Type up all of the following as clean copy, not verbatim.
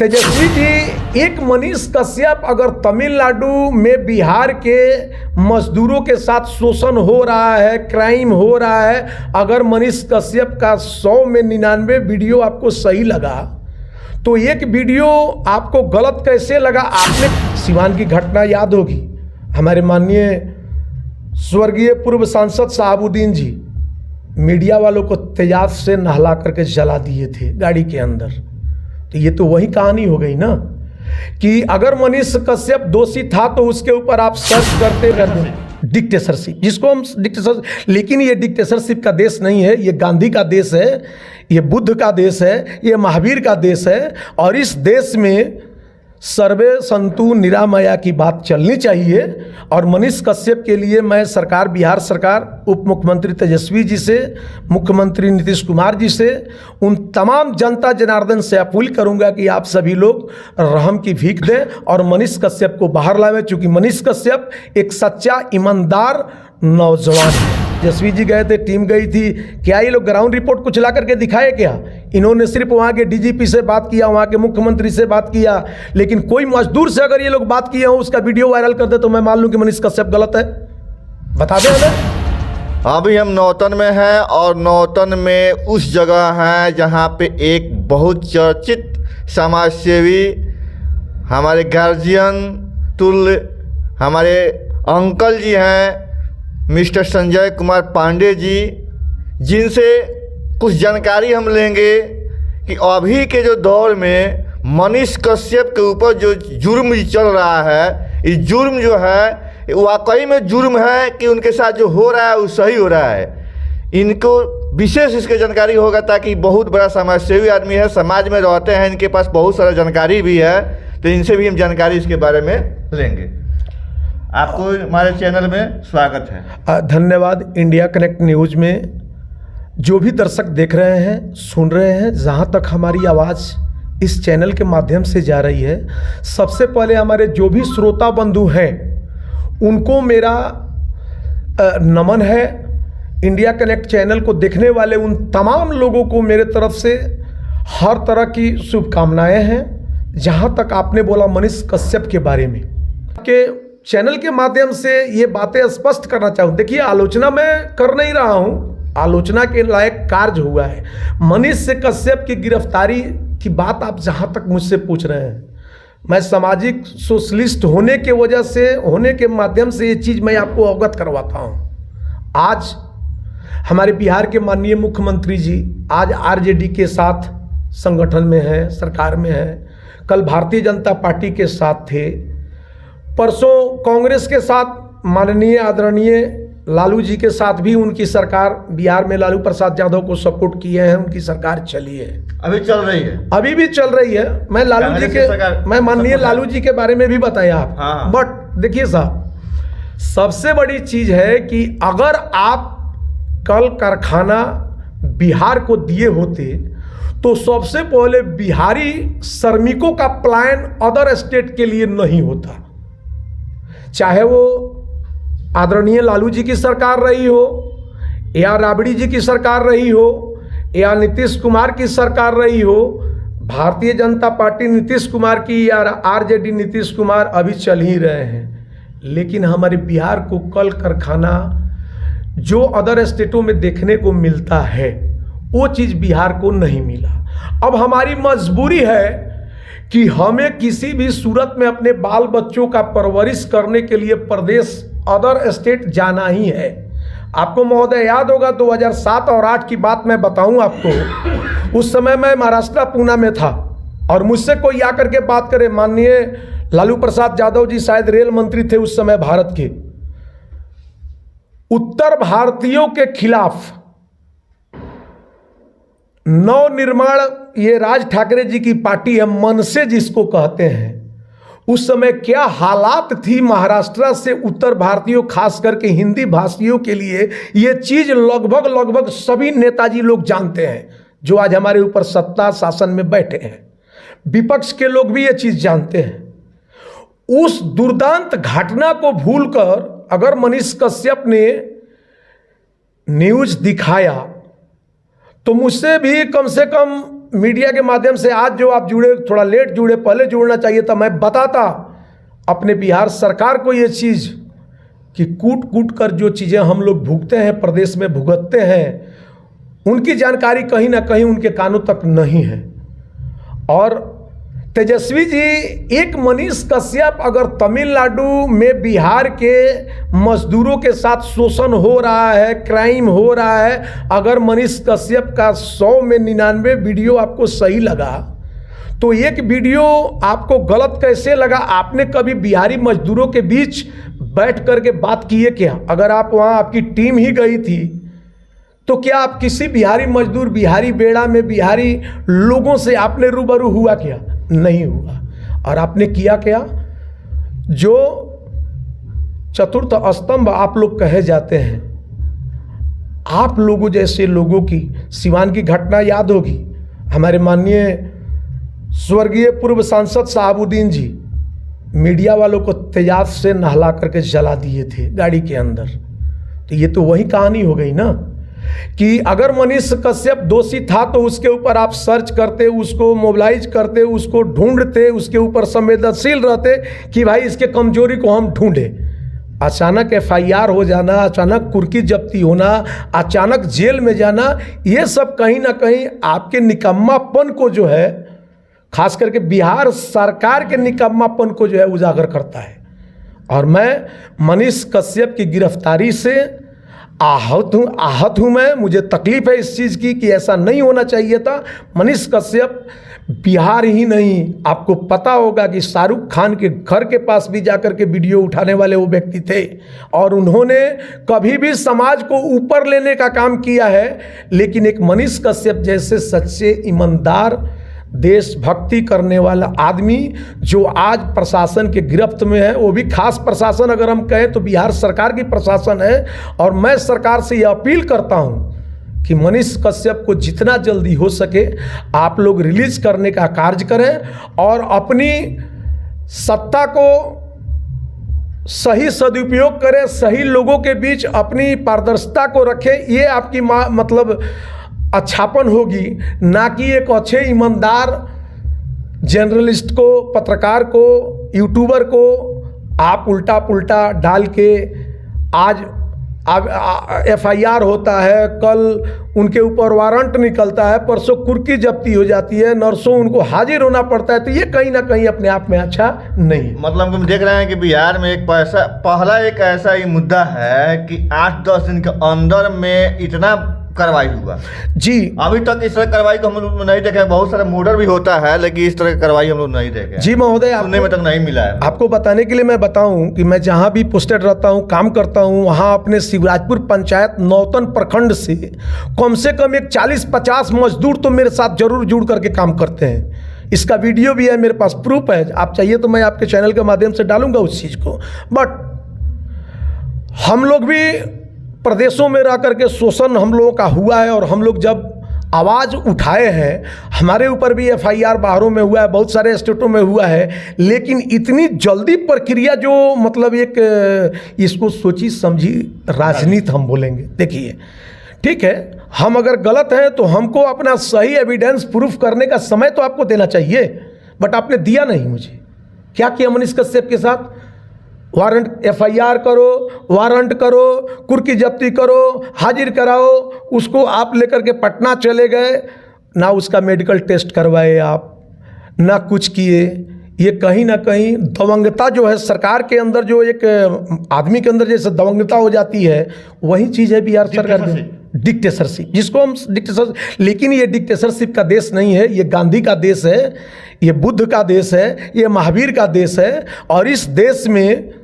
तेजस्वी जी, एक मनीष कश्यप अगर तमिलनाडु में बिहार के मजदूरों के साथ शोषण हो रहा है, क्राइम हो रहा है, अगर मनीष कश्यप का 100 में 99 वीडियो आपको सही लगा तो एक वीडियो आपको गलत कैसे लगा? आपने सिवान की घटना याद होगी, हमारे माननीय स्वर्गीय पूर्व सांसद शहाबुद्दीन जी मीडिया वालों को तेजाब से नहला करके जला दिए थे गाड़ी के अंदर। तो ये तो वही कहानी हो गई ना कि अगर मनीष कश्यप दोषी था तो उसके ऊपर आप सर्च करते रहते डिक्टेटरशिप, जिसको हम डिक्टेटरशिप, लेकिन ये डिक्टेटरशिप का देश नहीं है, ये गांधी का देश है, ये बुद्ध का देश है, ये महावीर का देश है। और इस देश में सर्वे संतु निरामया की बात चलनी चाहिए। और मनीष कश्यप के लिए मैं सरकार, बिहार सरकार, उप मुख्यमंत्री तेजस्वी जी से, मुख्यमंत्री नीतीश कुमार जी से, उन तमाम जनता जनार्दन से अपील करूंगा कि आप सभी लोग रहम की भीख दें और मनीष कश्यप को बाहर लावें, क्योंकि मनीष कश्यप एक सच्चा ईमानदार नौजवान है। तेजस्वी जी गए थे, टीम गई थी, क्या ये लोग ग्राउंड रिपोर्ट कुछ ला करके दिखाए क्या? इन्होंने सिर्फ वहाँ के डीजीपी से बात किया, वहाँ के मुख्यमंत्री से बात किया, लेकिन कोई मजदूर से अगर ये लोग बात किए हो, उसका वीडियो वायरल कर दे तो मैं मान लूँ कि मनीष कश्यप गलत है। बता दें हमें। अभी हम नौतन में हैं और नौतन में उस जगह हैं जहाँ पे एक बहुत चर्चित समाज सेवी, हमारे गार्जियन तुल्य हमारे अंकल जी हैं, मिस्टर संजय कुमार पांडे जी, जिनसे कुछ जानकारी हम लेंगे कि अभी के जो दौर में मनीष कश्यप के ऊपर जो जुर्म चल रहा है, ये जुर्म जो है वाकई में जुर्म है कि उनके साथ जो हो रहा है वो सही हो रहा है। इनको विशेष इसके जानकारी होगा, ताकि बहुत बड़ा समाज सेवी आदमी है, समाज में रहते हैं, इनके पास बहुत सारा जानकारी भी है, तो इनसे भी हम जानकारी इसके बारे में लेंगे। आपको हमारे चैनल में स्वागत है। धन्यवाद। इंडिया कनेक्ट न्यूज़ में जो भी दर्शक देख रहे हैं, सुन रहे हैं, जहां तक हमारी आवाज़ इस चैनल के माध्यम से जा रही है, सबसे पहले हमारे जो भी श्रोता बंधु हैं उनको मेरा नमन है। इंडिया कनेक्ट चैनल को देखने वाले उन तमाम लोगों को मेरे तरफ से हर तरह की शुभकामनाएं हैं। जहां तक आपने बोला मनीष कश्यप के बारे में, के चैनल के माध्यम से ये बातें स्पष्ट करना चाहूँ। देखिए, आलोचना मैं कर नहीं रहा हूँ, आलोचना के लायक कार्य हुआ है। मनीष कश्यप की गिरफ्तारी की बात आप जहाँ तक मुझसे पूछ रहे हैं, मैं सामाजिक सोशलिस्ट होने के वजह से, होने के माध्यम से ये चीज़ मैं आपको अवगत करवाता हूँ। आज हमारे बिहार के माननीय मुख्यमंत्री जी आज आरजेडी के साथ संगठन में हैं, सरकार में हैं, कल भारतीय जनता पार्टी के साथ थे, परसों कांग्रेस के साथ माननीय आदरणीय लालू जी के साथ भी उनकी सरकार, बिहार में लालू प्रसाद यादव को सपोर्ट किए हैं, उनकी सरकार चली है, अभी चल रही है, अभी भी चल रही है। मैं लालू जी के, मैं माननीय लालू जी के बारे में भी बताया आप। हाँ। बट देखिए साहब, सबसे बड़ी चीज है कि अगर आप कल कारखाना बिहार को दिए होते तो सबसे पहले बिहारी श्रमिकों का प्लान अदर स्टेट के लिए नहीं होता। चाहे वो आदरणीय लालू जी की सरकार रही हो, या राबड़ी जी की सरकार रही हो, या नीतीश कुमार की सरकार रही हो, भारतीय जनता पार्टी नीतीश कुमार की या आरजेडी नीतीश कुमार अभी चल ही रहे हैं। लेकिन हमारे बिहार को कल कारखाना जो अदर स्टेटों में देखने को मिलता है, वो चीज़ बिहार को नहीं मिला। अब हमारी मजबूरी है कि हमें किसी भी सूरत में अपने बाल बच्चों का परवरिश करने के लिए प्रदेश, अदर स्टेट जाना ही है। आपको महोदय याद होगा 2007 और 2008 की बात मैं बताऊं आपको। उस समय मैं महाराष्ट्र पूना में था और मुझसे कोई आकर के बात करे, माननीय लालू प्रसाद यादव जी शायद रेल मंत्री थे उस समय भारत के, उत्तर भारतीयों के खिलाफ नवनिर्माण, ये राज ठाकरे जी की पार्टी है, मनसे जिसको कहते हैं, उस समय क्या हालात थी महाराष्ट्र से उत्तर भारतीयों, खास करके हिंदी भाषियों के लिए। ये चीज लगभग सभी नेताजी लोग जानते हैं जो आज हमारे ऊपर सत्ता शासन में बैठे हैं। विपक्ष के लोग भी ये चीज जानते हैं। उस दुर्दांत घटना को भूलकर अगर मनीष कश्यप ने न्यूज दिखाया तो मुझसे भी कम से कम मीडिया के माध्यम से आज जो आप जुड़े, थोड़ा लेट जुड़े, पहले जुड़ना चाहिए था, मैं बताता अपने बिहार सरकार को ये चीज़ कि कूट कूट कर जो चीज़ें हम लोग भुगते हैं, प्रदेश में भुगतते हैं, उनकी जानकारी कहीं ना कहीं उनके कानों तक नहीं है। और तेजस्वी जी, एक मनीष कश्यप अगर तमिलनाडु में बिहार के मजदूरों के साथ शोषण हो रहा है, क्राइम हो रहा है, अगर मनीष कश्यप का 100 में 99 वीडियो आपको सही लगा, तो एक वीडियो आपको गलत कैसे लगा? आपने कभी बिहारी मजदूरों के बीच बैठ करके बात की है क्या? अगर आप वहाँ, आपकी टीम ही गई थी, तो क्या आप किसी बिहारी मजदूर, बिहारी बेड़ा में बिहारी लोगों से आपने रूबरू हुआ क्या? नहीं हुआ। और आपने किया क्या? जो चतुर्थ स्तंभ आप लोग कहे जाते हैं, आप लोगों जैसे लोगों की, सिवान की घटना याद होगी, हमारे माननीय स्वर्गीय पूर्व सांसद साहबुद्दीन जी मीडिया वालों को तेजाब से नहला करके जला दिए थे गाड़ी के अंदर। तो ये तो वही कहानी हो गई ना कि अगर मनीष कश्यप दोषी था तो उसके ऊपर आप सर्च करते, उसको मोबिलाइज करते, उसको ढूंढते, उसके ऊपर संवेदनशील रहते कि भाई इसके कमजोरी को हम ढूंढें। अचानक FIR हो जाना, अचानक कुर्की जब्ती होना, अचानक जेल में जाना, ये सब कहीं ना कहीं आपके निकम्मापन को जो है, खास करके बिहार सरकार के निकम्मापन को जो है उजागर करता है। और मैं मनीष कश्यप की गिरफ्तारी से आहत हूँ मैं। मुझे तकलीफ है इस चीज़ की कि ऐसा नहीं होना चाहिए था। मनीष कश्यप बिहार ही नहीं, आपको पता होगा कि शाहरुख खान के घर के पास भी जाकर के वीडियो उठाने वाले वो व्यक्ति थे, और उन्होंने कभी भी समाज को ऊपर लेने का काम किया है। लेकिन एक मनीष कश्यप जैसे सच्चे, ईमानदार, देशभक्ति करने वाला आदमी जो आज प्रशासन के गिरफ्त में है, वो भी खास प्रशासन अगर हम कहें तो बिहार सरकार की प्रशासन है। और मैं सरकार से यह अपील करता हूं कि मनीष कश्यप को जितना जल्दी हो सके आप लोग रिलीज करने का कार्य करें और अपनी सत्ता को सही सदुपयोग करें, सही लोगों के बीच अपनी पारदर्शिता को रखें। ये आपकी मतलब अच्छापन होगी, ना कि एक अच्छे ईमानदार जर्नलिस्ट को, पत्रकार को, यूट्यूबर को आप उल्टा पुल्टा डाल के आज FIR होता है, कल उनके ऊपर वारंट निकलता है, परसों कुर्की जब्ती हो जाती है, नरसों उनको हाजिर होना पड़ता है। तो ये कहीं ना कहीं अपने आप में अच्छा नहीं। मतलब हम देख रहे हैं कि बिहार में पहला एक ऐसा ही मुद्दा है कि 8-10 दिन के अंदर में इतना कार्रवाई हुआ जी। अभी तक इस तरह कार्रवाई को हम लोग नहीं देखे। बहुत सारा मर्डर भी होता है, लेकिन इस तरह की कार्रवाई हम लोग नहीं देखे जी महोदय। सुनने में तक नहीं मिला है। आपको बताने के लिए मैं बताऊं कि मैं जहां भी पोस्टेड रहता हूं, काम करता हूं, वहां अपने शिवराजपुर पंचायत नौतन प्रखंड से कम एक 40-50 मजदूर तो मेरे साथ जरूर जुड़ करके काम करते हैं। इसका वीडियो भी है मेरे पास, प्रूफ है। आप चाहिए तो मैं आपके चैनल के माध्यम से डालूंगा उस चीज़ को। बट हम लोग भी प्रदेशों में रह करके शोषण हम लोगों का हुआ है, और हम लोग जब आवाज़ उठाए हैं, हमारे ऊपर भी FIR बाहरों में हुआ है, बहुत सारे स्टेटों में हुआ है। लेकिन इतनी जल्दी प्रक्रिया जो मतलब एक इसको सोची समझी राजनीति हम बोलेंगे। देखिए, ठीक है, हम अगर गलत हैं तो हमको अपना सही एविडेंस प्रूफ करने का समय तो आपको देना चाहिए, बट आपने दिया नहीं मुझे। क्या किया मनीष कश्यप के साथ? वारंट, FIR करो, वारंट करो, कुर्की जब्ती करो, हाजिर कराओ, उसको आप लेकर के पटना चले गए, ना उसका मेडिकल टेस्ट करवाए आप, ना कुछ किए। ये कहीं ना कहीं दबंगता जो है सरकार के अंदर, जो एक आदमी के अंदर जैसे दबंगता हो जाती है, वही चीज़ है बिहार सरकार में, डिक्टेटरशिप, जिसको हम डिक्टेटरशिप। लेकिन ये डिक्टेटरशिप का देश नहीं है, ये गांधी का देश है, ये बुद्ध का देश है, ये महावीर का देश है। और इस देश में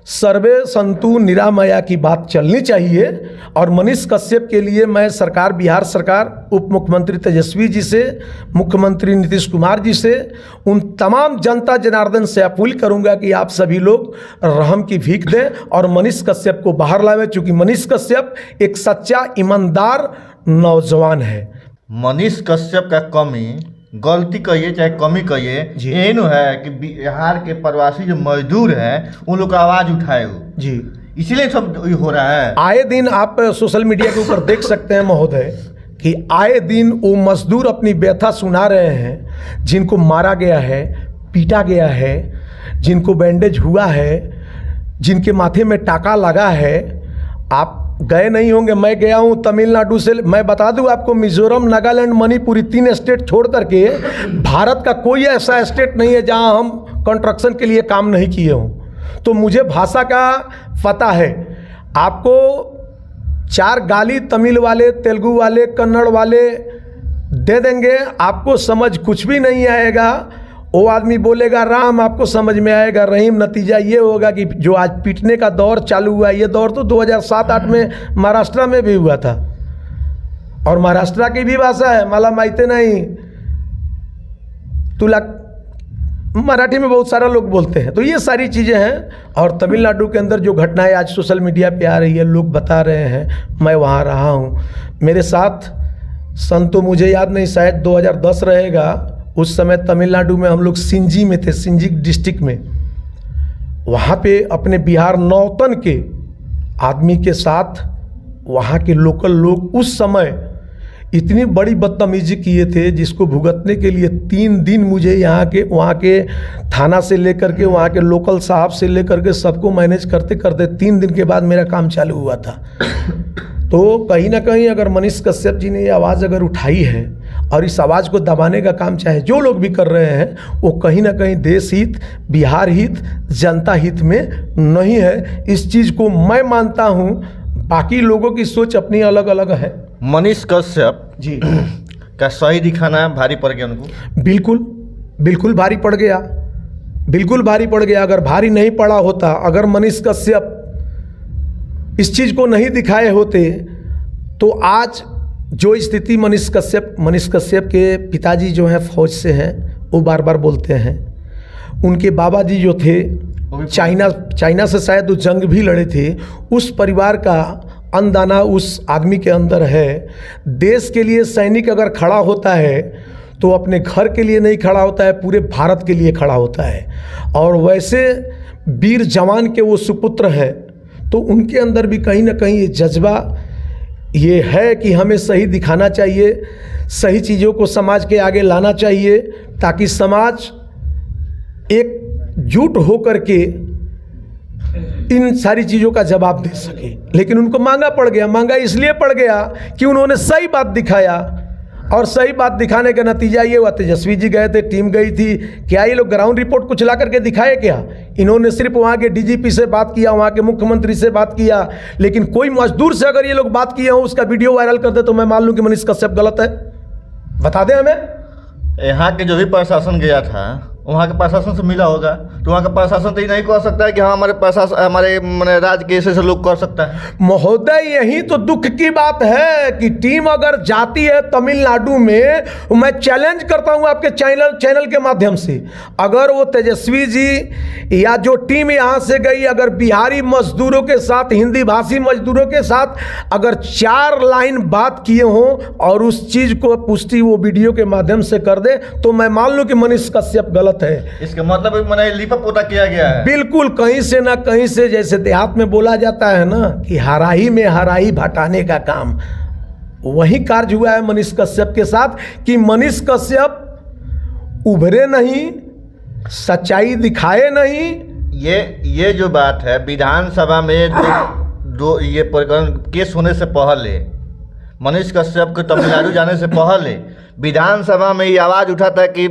सर्वे संतु निरामया की बात चलनी चाहिए। और मनीष कश्यप के लिए मैं सरकार, बिहार सरकार, उप मुख्यमंत्री तेजस्वी जी से, मुख्यमंत्री नीतीश कुमार जी से, उन तमाम जनता जनार्दन से अपील करूंगा कि आप सभी लोग रहम की भीख दें और मनीष कश्यप को बाहर लाएं, क्योंकि मनीष कश्यप एक सच्चा ईमानदार नौजवान है। मनीष कश्यप का कमी, गलती कहिए चाहे कमी कहिए, यही है कि बिहार के प्रवासी जो मजदूर हैं उन लोग का आवाज उठाए हो जी, इसीलिए सब हो रहा है। आए दिन आप सोशल मीडिया के ऊपर देख सकते हैं महोदय कि आए दिन वो मजदूर अपनी व्यथा सुना रहे हैं, जिनको मारा गया है, पीटा गया है, जिनको बैंडेज हुआ है, जिनके माथे में टाका लगा है। आप गए नहीं होंगे, मैं गया हूँ तमिलनाडु से। मैं बता दूँ आपको, मिजोरम, नागालैंड, मणिपुर, 3 स्टेट छोड़ करके भारत का कोई ऐसा स्टेट नहीं है जहाँ हम कंस्ट्रक्शन के लिए काम नहीं किए हों। तो मुझे भाषा का पता है। आपको 4 गाली तमिल वाले, तेलुगु वाले, कन्नड़ वाले दे देंगे, आपको समझ कुछ भी नहीं आएगा। वो आदमी बोलेगा राम, आपको समझ में आएगा रहीम। नतीजा ये होगा कि जो आज पीटने का दौर चालू हुआ, ये दौर तो 2007-8 में महाराष्ट्र में भी हुआ था। और महाराष्ट्र की भी भाषा है, मला माहिती नहीं, तुला, मराठी में बहुत सारा लोग बोलते हैं। तो ये सारी चीज़ें हैं। और तमिलनाडु के अंदर जो घटनाएं आज सोशल मीडिया पे आ रही है, लोग बता रहे हैं, मैं वहाँ रहा हूँ। मेरे साथ सन तो मुझे याद नहीं, शायद 2010 रहेगा, उस समय तमिलनाडु में हम लोग सिंजी में थे, सिंजी डिस्ट्रिक्ट में। वहाँ पे अपने बिहार नौतन के आदमी के साथ वहाँ के लोकल लोग उस समय इतनी बड़ी बदतमीजी किए थे, जिसको भुगतने के लिए 3 दिन मुझे यहाँ के, वहाँ के थाना से लेकर के, वहाँ के लोकल साहब से लेकर के सबको मैनेज करते करते 3 दिन के बाद मेरा काम चालू हुआ था। तो कहीं ना कहीं अगर मनीष कश्यप जी ने ये आवाज़ अगर उठाई है और इस आवाज़ को दबाने का काम चाहे जो लोग भी कर रहे हैं, वो कहीं ना कहीं देश हित, बिहार हित, जनता हित में नहीं है। इस चीज़ को मैं मानता हूँ। बाकी लोगों की सोच अपनी अलग अलग है। मनीष कश्यप जी का सही दिखाना भारी पड़ गया उनको। बिल्कुल बिल्कुल भारी पड़ गया, बिल्कुल भारी पड़ गया। अगर भारी नहीं पड़ा होता, अगर मनीष कश्यप इस चीज़ को नहीं दिखाए होते, तो आज जो स्थिति मनीष कश्यप के पिताजी जो हैं फौज से हैं, वो बार बार बोलते हैं। उनके बाबा जी जो थे चाइना से शायद वो जंग भी लड़े थे। उस परिवार का अनदाना उस आदमी के अंदर है। देश के लिए सैनिक अगर खड़ा होता है तो अपने घर के लिए नहीं खड़ा होता है, पूरे भारत के लिए खड़ा होता है। और वैसे वीर जवान के वो सुपुत्र हैं, तो उनके अंदर भी कहीं ना कहीं ये जज्बा ये है कि हमें सही दिखाना चाहिए, सही चीज़ों को समाज के आगे लाना चाहिए, ताकि समाज एकजुट होकर के इन सारी चीज़ों का जवाब दे सके। लेकिन उनको महंगा पड़ गया। महंगा इसलिए पड़ गया कि उन्होंने सही बात दिखाया, और सही बात दिखाने का नतीजा ये हुआ। तेजस्वी जी गए थे, टीम गई थी, क्या ये लोग ग्राउंड रिपोर्ट कुछ ला करके दिखाए क्या? इन्होंने सिर्फ वहाँ के डीजीपी से बात किया, वहाँ के मुख्यमंत्री से बात किया। लेकिन कोई मजदूर से अगर ये लोग बात किए हो, उसका वीडियो वायरल कर दे, तो मैं मान लूँ कि मनीष कश्यप गलत है। बता दें हमें। यहाँ के जो भी प्रशासन गया था, वहाँ के प्रशासन से मिला होगा, तो वहाँ का प्रशासन तो ये नहीं कह सकता है कि हाँ हमारे प्रशासन, हमारे मैंने राज्य के ऐसे लोग कर सकता है। महोदय, यही तो दुख की बात है कि टीम अगर जाती है तमिलनाडु में, मैं चैलेंज करता हूं आपके चैनल के माध्यम से, अगर वो तेजस्वी जी या जो टीम यहां से गई, अगर बिहारी मजदूरों के साथ, हिंदी भाषी मजदूरों के साथ अगर 4 लाइन बात किए हों और उस चीज को पुष्टि वो वीडियो के माध्यम से कर दे, तो मैं मान लूं कि मनीष कश्यप गलत है। इसका मतलब मैंने लिपा पोता किया गया है। बिल्कुल, कहीं से ना कहीं से, जैसे देहात में बोला जाता है ना कि हराही में हराही भटाने का काम, वही कार्य हुआ है मनीष कश्यप के साथ कि मनीष कश्यप उभरे नहीं, सच्चाई दिखाए नहीं। ये जो बात है, विधानसभा में दो ये प्रकरण केस होने से पहले, मनीष कश्यप को तमिलनाडु जाने से पहले विधानसभा में ये आवाज़ उठा था कि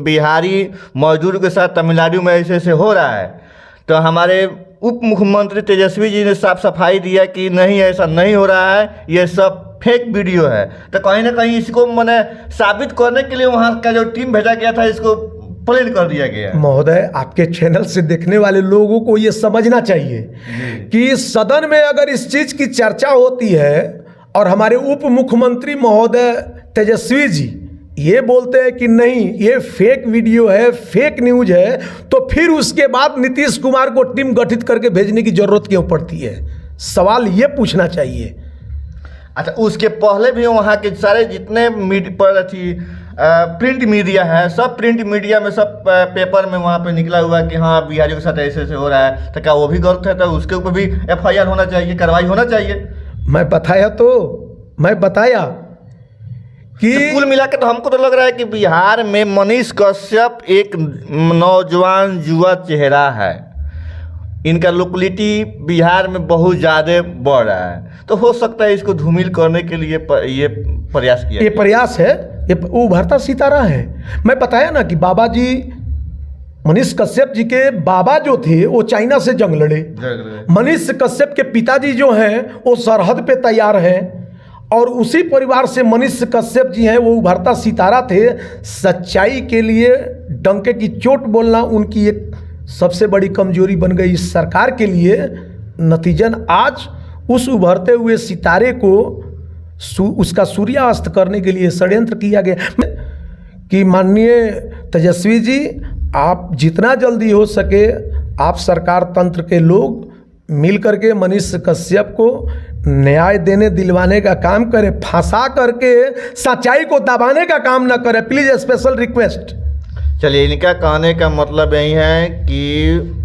बिहारी मजदूर के साथ तमिलनाडु में ऐसे ऐसे हो रहा है। तो हमारे उप मुख्यमंत्री तेजस्वी जी ने साफ सफाई दिया कि नहीं, ऐसा नहीं हो रहा है, ये सब फेक वीडियो है। तो कहीं ना कहीं इसको मैंने साबित करने के लिए वहाँ का जो टीम भेजा गया था, इसको प्लेन कर दिया गया। महोदय, आपके चैनल से देखने वाले लोगों को ये समझना चाहिए कि सदन में अगर इस चीज़ की चर्चा होती है और हमारे उप मुख्यमंत्री महोदय तेजस्वी जी ये बोलते हैं कि नहीं, ये फेक वीडियो है, फेक न्यूज है, तो फिर उसके बाद नीतीश कुमार को टीम गठित करके भेजने की जरूरत क्यों पड़ती है? सवाल ये पूछना चाहिए। अच्छा, उसके पहले भी वहाँ के सारे जितने प्रिंट मीडिया है, सब प्रिंट मीडिया में, सब पेपर में वहाँ पे निकला हुआ कि हाँ बिहारियों के साथ ऐसे ऐसे हो रहा है। तो क्या वो भी गलत है? तो उसके ऊपर भी FIR होना चाहिए, कार्रवाई होना चाहिए। मैं बताया कि तो कुल मिला के तो हमको तो लग रहा है कि बिहार में मनीष कश्यप एक नौजवान युवा चेहरा है। इनका लोकलिटी बिहार में बहुत ज़्यादा बढ़ रहा है, तो हो सकता है इसको धूमिल करने के लिए ये प्रयास किया। ये प्रयास है, ये वो उभरता सितारा है। मैं बताया ना कि बाबा जी, मनीष कश्यप जी के बाबा जो थे वो चाइना से जंग लड़े। मनीष कश्यप के पिताजी जो हैं वो सरहद पे तैयार हैं, और उसी परिवार से मनीष कश्यप जी हैं, वो उभरता सितारा थे। सच्चाई के लिए डंके की चोट बोलना उनकी एक सबसे बड़ी कमजोरी बन गई इस सरकार के लिए। नतीजन आज उस उभरते हुए सितारे को उसका सूर्यास्त करने के लिए षड्यंत्र किया गया। कि माननीय तेजस्वी जी, आप जितना जल्दी हो सके आप सरकार तंत्र के लोग मिल करके मनीष कश्यप को न्याय देने दिलवाने का काम करें, फंसा करके सच्चाई को दबाने का काम ना करें, प्लीज। Special request. चलिए, इनका कहने का मतलब यही है कि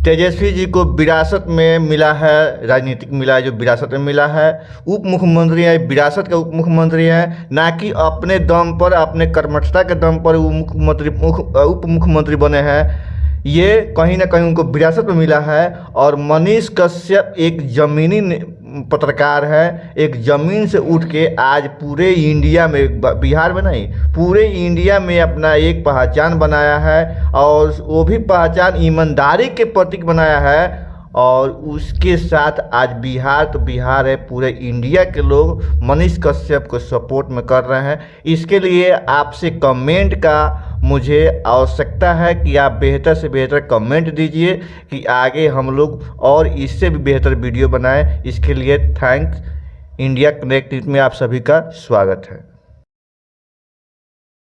तेजस्वी जी को विरासत में मिला है, राजनीतिक मिला है, जो विरासत में मिला है। उप मुख्यमंत्री है, विरासत का उप मुख्यमंत्री है, ना कि अपने दम पर, अपने कर्मठता के दम पर वो उप मुख्यमंत्री बने हैं। ये कहीं ना कहीं उनको विरासत में मिला है। और मनीष कश्यप एक ज़मीनी पत्रकार है, एक ज़मीन से उठ के आज पूरे इंडिया में, बिहार में नहीं पूरे इंडिया में अपना एक पहचान बनाया है, और वो भी पहचान ईमानदारी के प्रतीक बनाया है। और उसके साथ आज बिहार तो बिहार है, पूरे इंडिया के लोग मनीष कश्यप को सपोर्ट में कर रहे हैं। इसके लिए आपसे कमेंट का मुझे आवश्यकता है कि आप बेहतर से बेहतर कमेंट दीजिए कि आगे हम लोग और इससे भी बेहतर वीडियो बनाएं। इसके लिए थैंक्स। इंडिया कनेक्ट में आप सभी का स्वागत है।